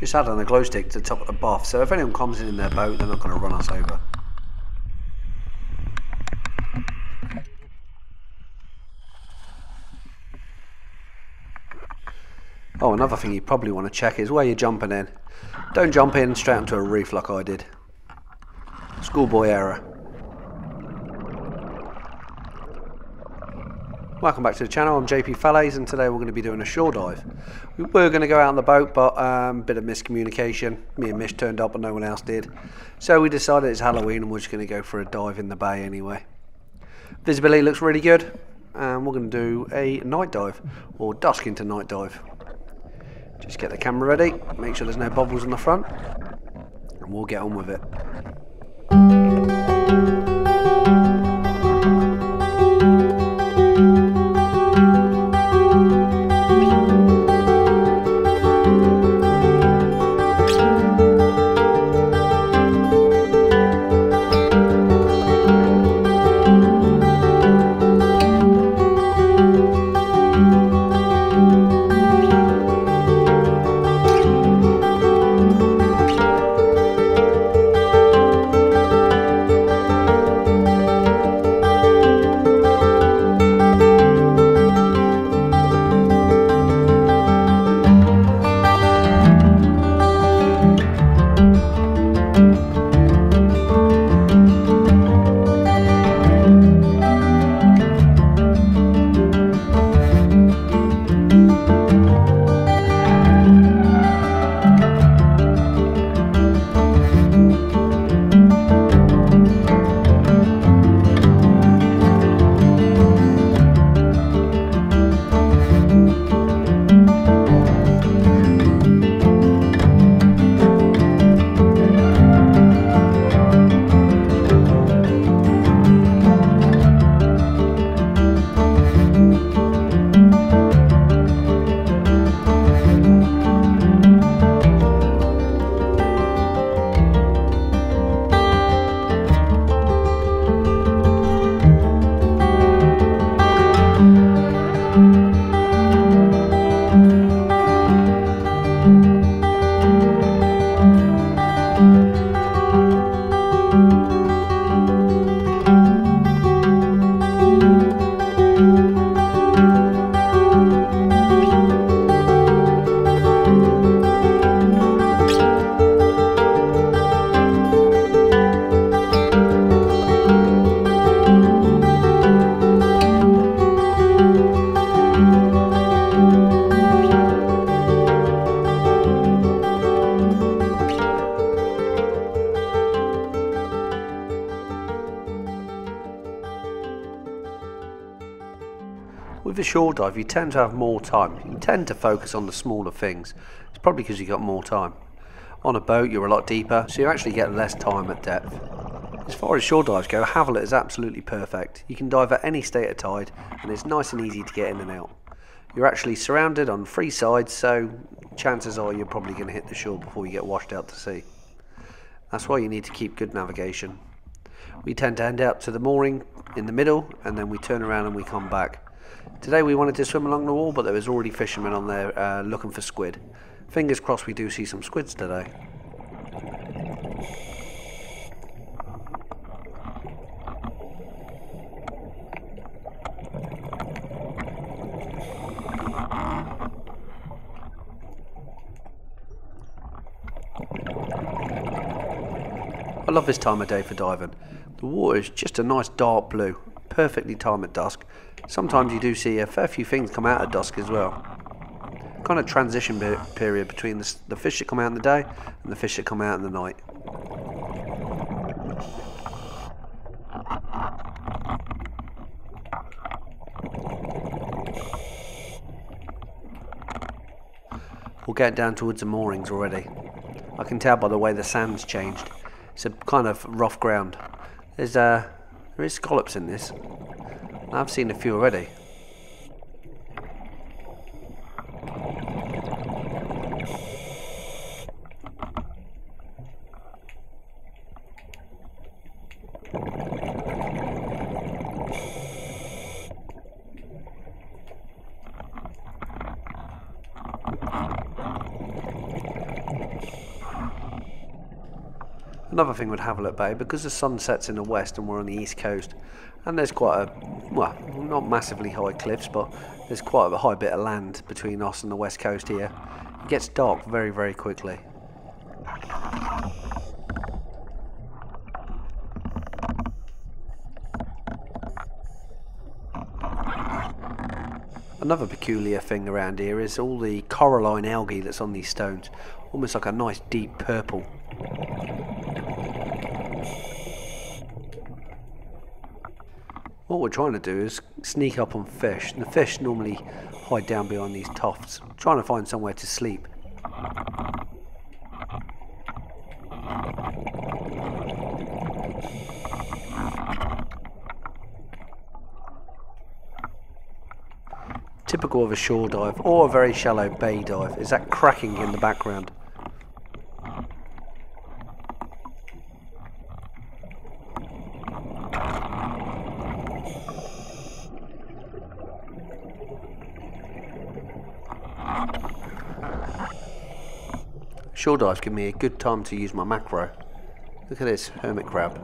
Just add on a glow stick to the top of the bath, so if anyone comes in their boat, they're not going to run us over. Oh, another thing you probably want to check is where you're jumping in. Don't jump in straight onto a reef like I did. Schoolboy error. Welcome back to the channel, I'm JP Falaise, and today we're going to be doing a shore dive. We were going to go out on the boat, but a bit of miscommunication. Me and Mish turned up but no one else did. So we decided it's Halloween and we're just going to go for a dive in the bay anyway. Visibility looks really good, and we're going to do a night dive, or dusk into night dive. Just get the camera ready, make sure there's no bubbles on the front, and we'll get on with it. With a shore dive, you tend to have more time. You tend to focus on the smaller things. It's probably because you've got more time. On a boat, you're a lot deeper, so you actually get less time at depth. As far as shore dives go, Havelet is absolutely perfect. You can dive at any state of tide, and it's nice and easy to get in and out. You're actually surrounded on 3 sides, so chances are you're probably going to hit the shore before you get washed out to sea. That's why you need to keep good navigation. We tend to end out to the mooring in the middle, and then we turn around and we come back. Today we wanted to swim along the wall, but there was already fishermen on there looking for squid. Fingers crossed we do see some squids today. I love this time of day for diving. The water is just a nice dark blue, perfectly timed at dusk. Sometimes you do see a fair few things come out at dusk as well. Kind of transition period between the fish that come out in the day and the fish that come out in the night. We're getting down towards the moorings already. I can tell by the way the sand's changed. It's a kind of rough ground. There is scallops in this. I've seen a few already. Another thing with Havelock Bay, because the sun sets in the west and we're on the east coast, and there's quite a, well, not massively high cliffs, but there's quite a high bit of land between us and the west coast here. It gets dark very, very quickly. Another peculiar thing around here is all the coralline algae that's on these stones, almost like a nice deep purple. What we're trying to do is sneak up on fish, and the fish normally hide down behind these tufts, trying to find somewhere to sleep. Typical of a shore dive or a very shallow bay dive is that cracking in the background. Shore dives give me a good time to use my macro. Look at this hermit crab.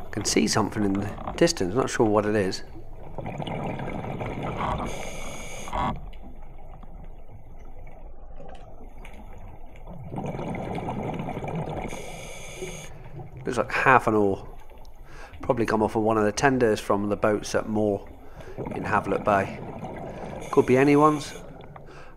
I can see something in the distance, not sure what it is. Looks like half an oar. Probably come off of one of the tenders from the boats at Moor in Havelock Bay. Could be anyone's.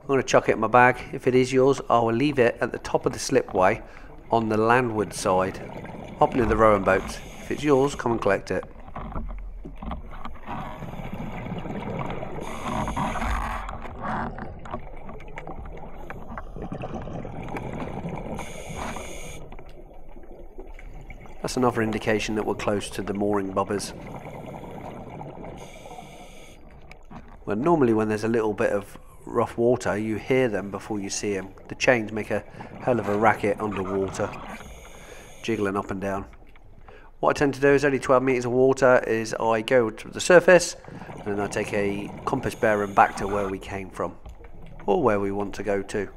I'm going to chuck it in my bag. If it is yours, I will leave it at the top of the slipway on the landward side, up near the rowing boats. If it's yours, come and collect it. That's another indication that we're close to the mooring bobbers. Well, normally when there's a little bit of rough water, you hear them before you see them. The chains make a hell of a racket underwater, jiggling up and down. What I tend to do is only 12 metres of water is I go to the surface and then I take a compass bearing back to where we came from or where we want to go to.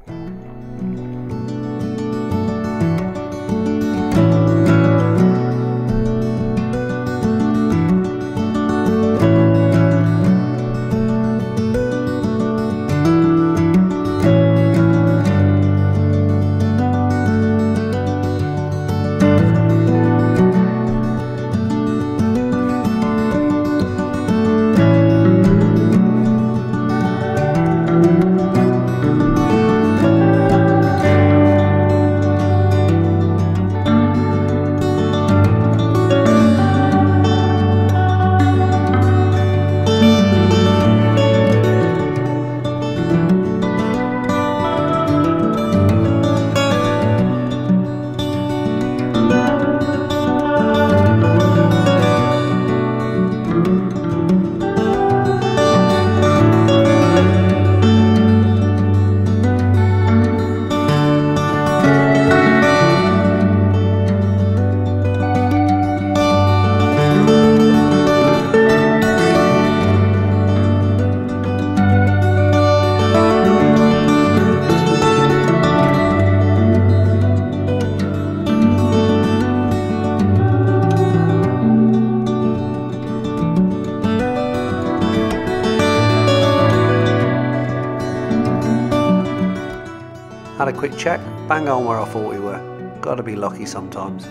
Had a quick check, bang on where I thought we were. Gotta be lucky sometimes.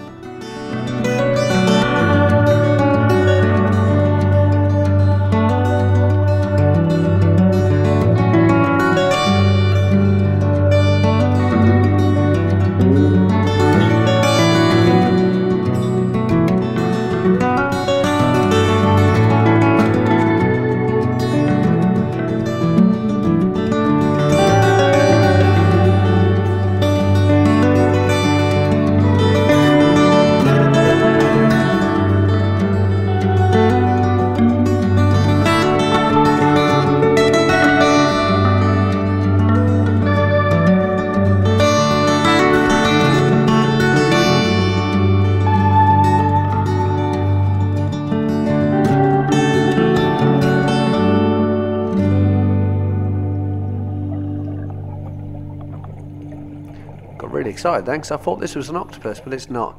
Got really excited then because I thought this was an octopus, but it's not.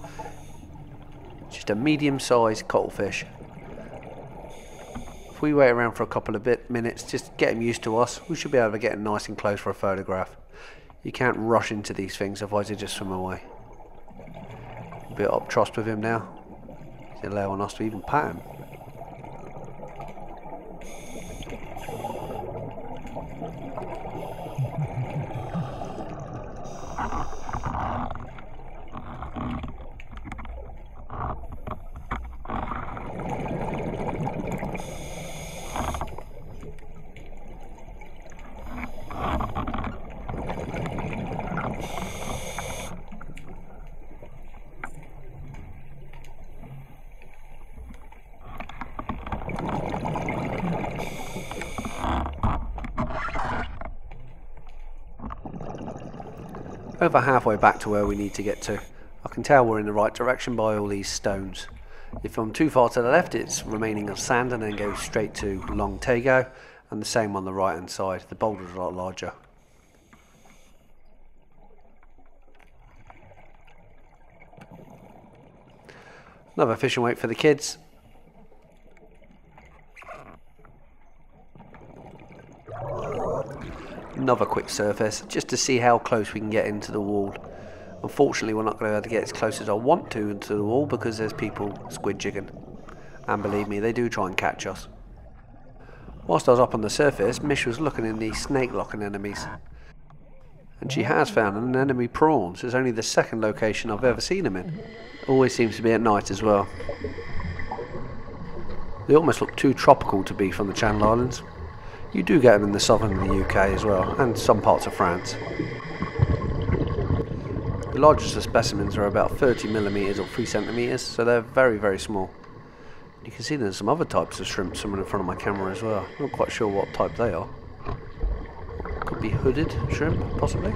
It's just a medium-sized cuttlefish. If we wait around for a couple of minutes, just get him used to us, we should be able to get him nice and close for a photograph. You can't rush into these things, otherwise they just swim away. A bit up trust with him now. He's allowing us to even pat him. Over halfway back to where we need to get to. I can tell we're in the right direction by all these stones. If I'm too far to the left, it's remaining of sand and then goes straight to Long Tago, and the same on the right hand side. The boulder's a lot larger. Another fish and wait for the kids. Another quick surface, just to see how close we can get into the wall. Unfortunately, we're not going to be able to get as close as I want to into the wall because there's people squid jigging. And believe me, they do try and catch us. Whilst I was up on the surface, Mish was looking in these snake-lock anemones. And she has found an anemone prawns. It's only the second location I've ever seen them in. Always seems to be at night as well. They almost look too tropical to be from the Channel Islands. You do get them in the southern of the UK as well, and some parts of France. The largest of specimens are about 30mm or 3cm, so they're very, very small. You can see there's some other types of shrimp swimming in front of my camera as well. Not quite sure what type they are. Could be hooded shrimp, possibly.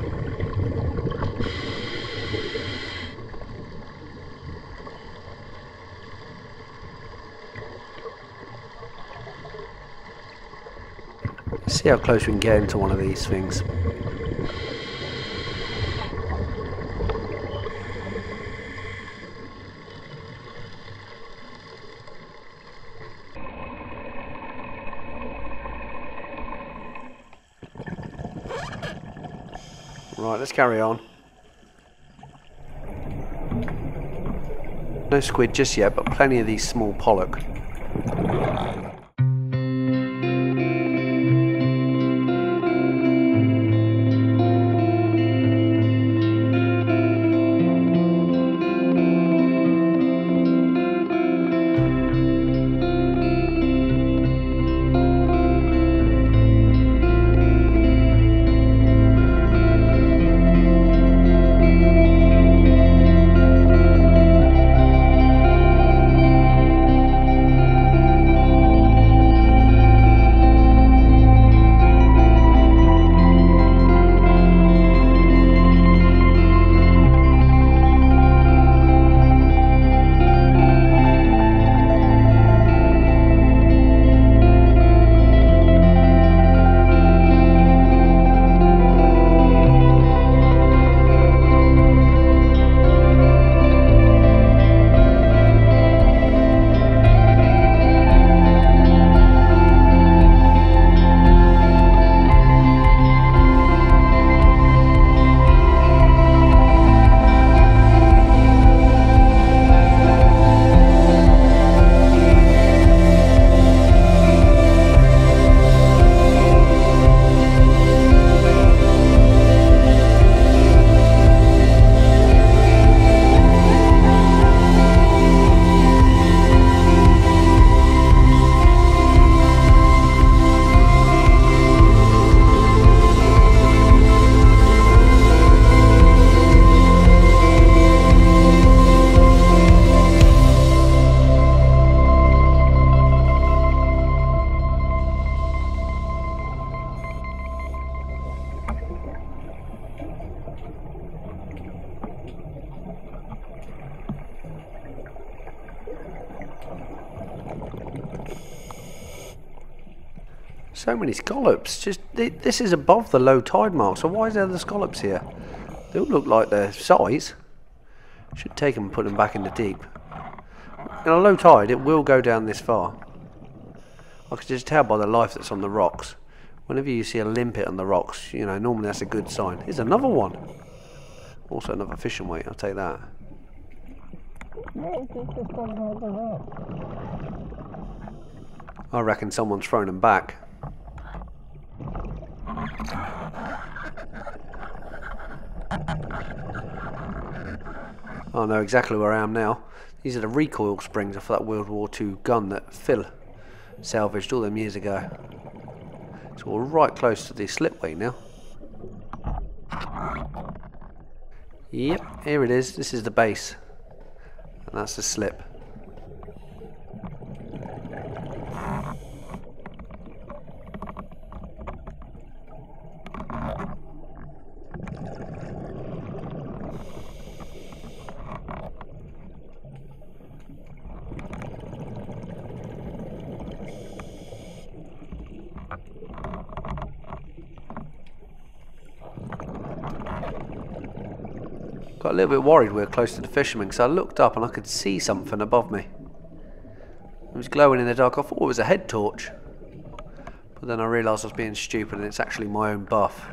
Let's see how close we can get into one of these things. Right, let's carry on. No squid just yet, but plenty of these small pollock. So many scallops. Just this is above the low tide mark, so why is there the scallops here? They all look like their size. Should take them and put them back in the deep. In a low tide, it will go down this far. I can just tell by the life that's on the rocks. Whenever you see a limpet on the rocks, you know, normally that's a good sign. Here's another one. Also another fishing weight, I'll take that. I reckon someone's thrown them back. I know exactly where I am now. These are the recoil springs off that World War II gun that Phil salvaged all them years ago. So we're right close to the slipway now. Yep, here it is. This is the base. And that's the slip. Got a little bit worried we were close to the fishermen because I looked up and I could see something above me. It was glowing in the dark. I thought it was a head torch. But then I realised I was being stupid and it's actually my own buff.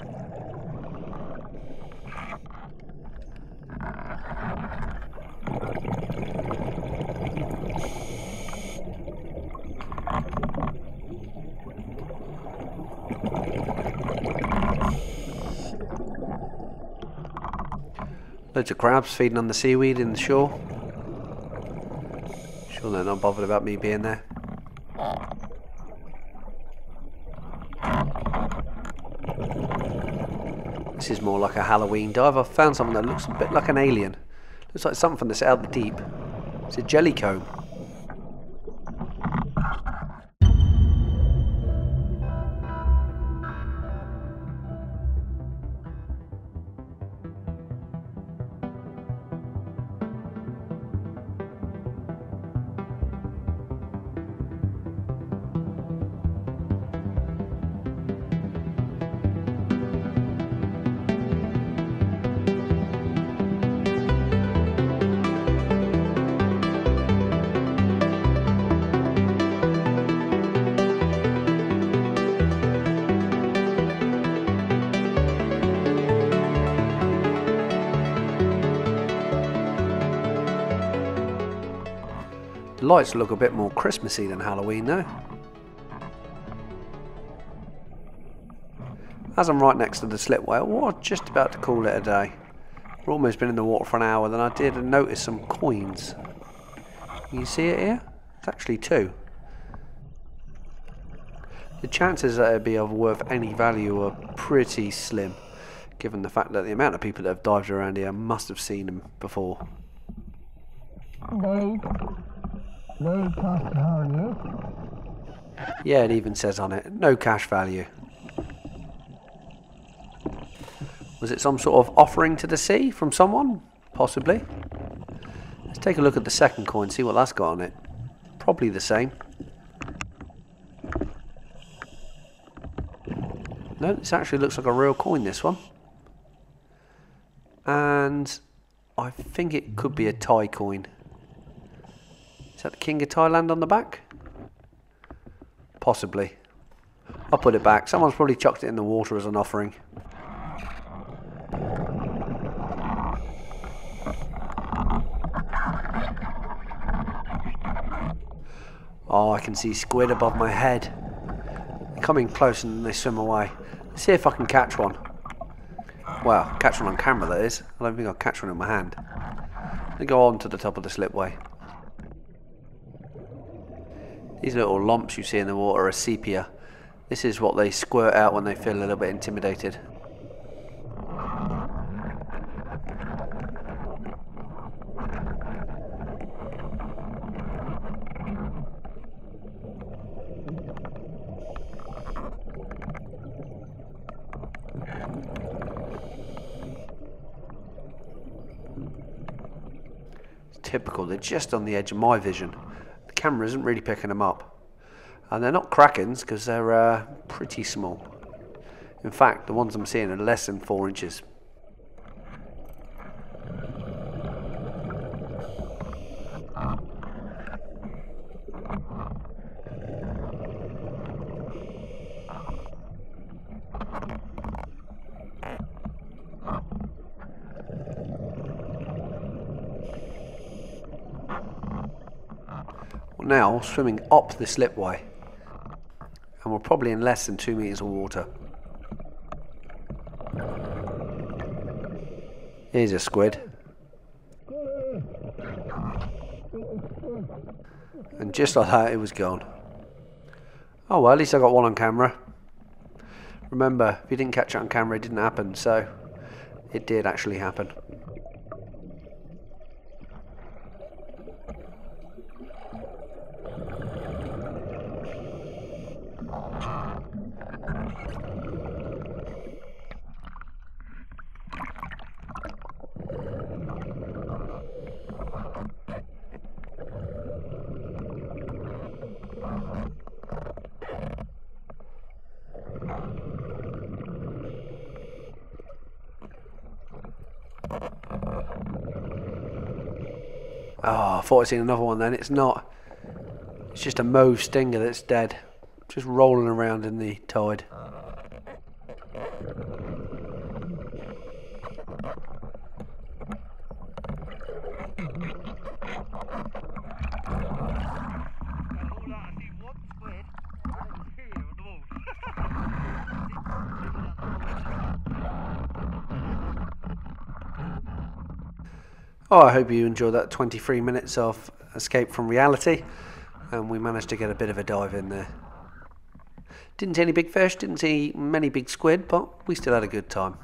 Loads of crabs feeding on the seaweed in the shore. Sure they're not bothered about me being there. This is more like a Halloween dive. I've found something that looks a bit like an alien. Looks like something that's out the deep. It's a jellycomb. The lights look a bit more Christmassy than Halloween though. As I'm right next to the slipway, I was just about to call it a day. We've almost been in the water for an hour, then I did notice some coins. Can you see it here? It's actually 2. The chances that it'd be of worth any value are pretty slim, given the fact that the amount of people that have dived around here must have seen them before. No cash value. Yeah, it even says on it, no cash value. Was it some sort of offering to the sea from someone? Possibly. Let's take a look at the second coin, see what that's got on it. Probably the same. No, this actually looks like a real coin, this one. And I think it could be a Thai coin. Is that the King of Thailand on the back? Possibly. I'll put it back. Someone's probably chucked it in the water as an offering. Oh, I can see squid above my head. They come in close and they swim away. Let's see if I can catch one. Well, catch one on camera that is. I don't think I'll catch one in my hand. They go on to the top of the slipway. These little lumps you see in the water are sepia. This is what they squirt out when they feel a little bit intimidated. It's typical, they're just on the edge of my vision. The camera isn't really picking them up. And they're not krakens because they're pretty small. In fact, the ones I'm seeing are less than 4 inches. now swimming up the slipway, and we're probably in less than 2 meters of water. Here's a squid. And just like that, it was gone. Oh well, at least I got one on camera. Remember, if you didn't catch it on camera, it didn't happen, so it did actually happen. Oh, I thought I'd seen another one then. It's not. It's just a mauve stinger that's dead. Just rolling around in the tide. Oh, I hope you enjoyed that 23 minutes of escape from reality, and we managed to get a bit of a dive in there. Didn't see any big fish, didn't see many big squid, but we still had a good time.